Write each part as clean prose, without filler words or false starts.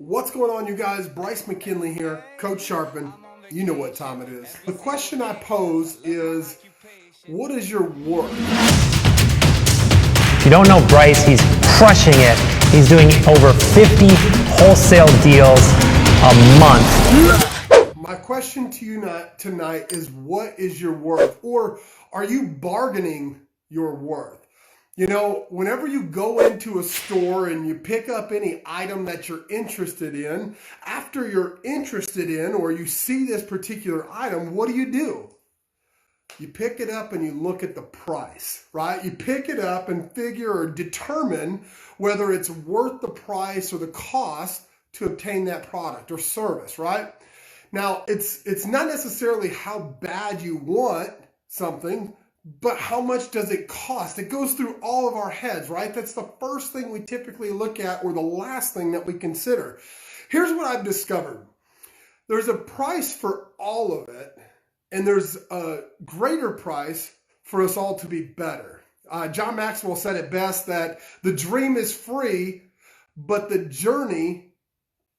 What's going on, you guys? Bryce McKinley here, Coach Sharpen. You know what time it is. The question I pose is, what is your worth? If you don't know Bryce, he's crushing it. He's doing over 50 wholesale deals a month. My question to you tonight is, what is your worth? Or are you bargaining your worth? You know, whenever you go into a store and you pick up any item that you're interested in, after you're interested in or you see this particular item, what do? You pick it up and you look at the price, right? You pick it up and figure or determine whether it's worth the price or the cost to obtain that product or service, right? Now, it's not necessarily how bad you want something, but how much does it cost? It goes through all of our heads, right? That's the first thing we typically look at, or the last thing that we consider. Here's what I've discovered. There's a price for all of it, and there's a greater price for us all to be better. John Maxwell said it best that the dream is free, but the journey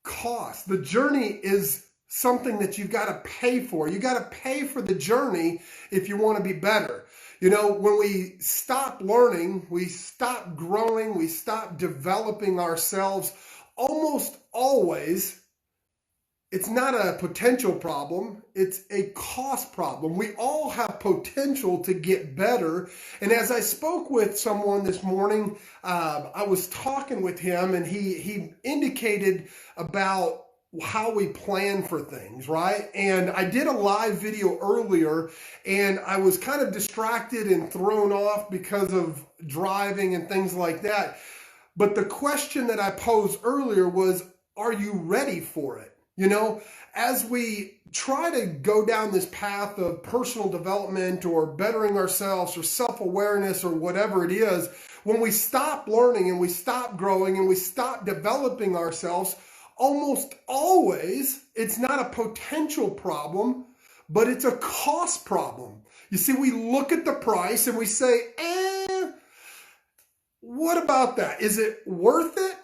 costs. The journey is something that you've got to pay for. You got to pay for the journey if you want to be better. You know, when we stop learning, we stop growing, we stop developing ourselves, almost always, it's not a potential problem, it's a cost problem. We all have potential to get better. And as I spoke with someone this morning, I was talking with him, and he indicated about how we plan for things, right? And I did a live video earlier, and I was kind of distracted and thrown off because of driving and things like that. But the question that I posed earlier was, are you ready for it? You know, as we try to go down this path of personal development or bettering ourselves or self-awareness or whatever it is, when we stop learning and we stop growing and we stop developing ourselves, almost always, it's not a potential problem, but it's a cost problem. You see, we look at the price and we say, what about that? Is it worth it?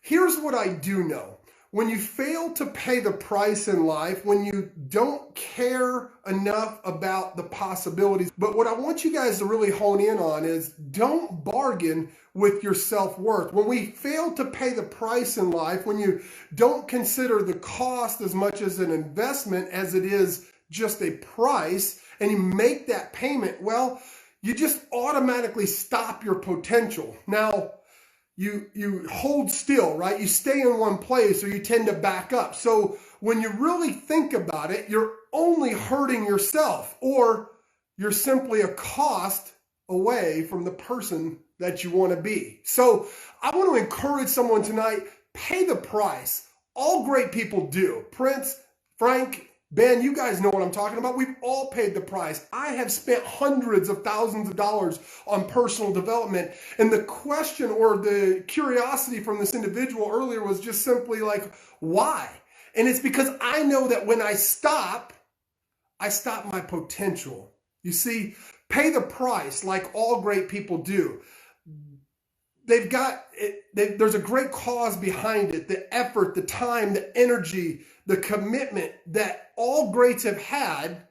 Here's what I do know. When you fail to pay the price in life, when you don't care enough about the possibilities, but what I want you guys to really hone in on is, don't bargain with your self-worth. When we fail to pay the price in life, when you don't consider the cost as much as an investment as it is just a price, and you make that payment, well, you just automatically stop your potential. Now, you hold still, right? You stay in one place, or you tend to back up. So when you really think about it, you're only hurting yourself, or you're simply a cost away from the person that you want to be. So I want to encourage someone tonight, pay the price. All great people do. Prince, Frank, Ben, you guys know what I'm talking about. We've all paid the price. I have spent hundreds of thousands of dollars on personal development. And the question or the curiosity from this individual earlier was just simply like, why? And it's because I know that when I stop my potential. You see, pay the price like all great people do. They've got it, there's a great cause behind it, the effort, the time, the energy, the commitment that all greats have had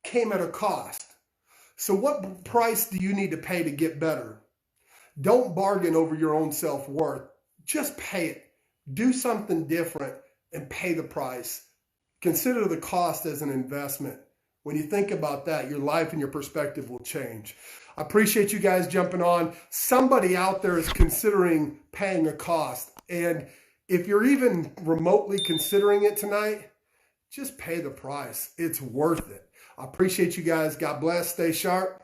came at a cost. So what price do you need to pay to get better? Don't bargain over your own self-worth. Just pay it. Do something different and pay the price. Consider the cost as an investment. When you think about that, your life and your perspective will change. I appreciate you guys jumping on. Somebody out there is considering paying a cost. And if you're even remotely considering it tonight, just pay the price. It's worth it. I appreciate you guys. God bless. Stay sharp.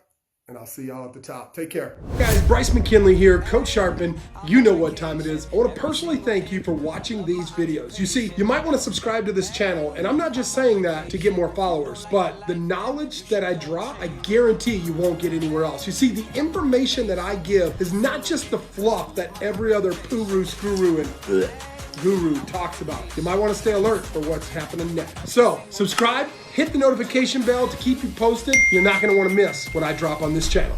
And I'll see y'all at the top. Take care. Guys, Bryce McKinley here, Coach Sharpen. You know what time it is. I want to personally thank you for watching these videos. You see, you might want to subscribe to this channel, and I'm not just saying that to get more followers, but the knowledge that I drop, I guarantee you won't get anywhere else. You see, the information that I give is not just the fluff that every other puru, screw and guru talks about. You might want to stay alert for what's happening next. So subscribe, hit the notification bell to keep you posted. You're not going to want to miss what I drop on this channel.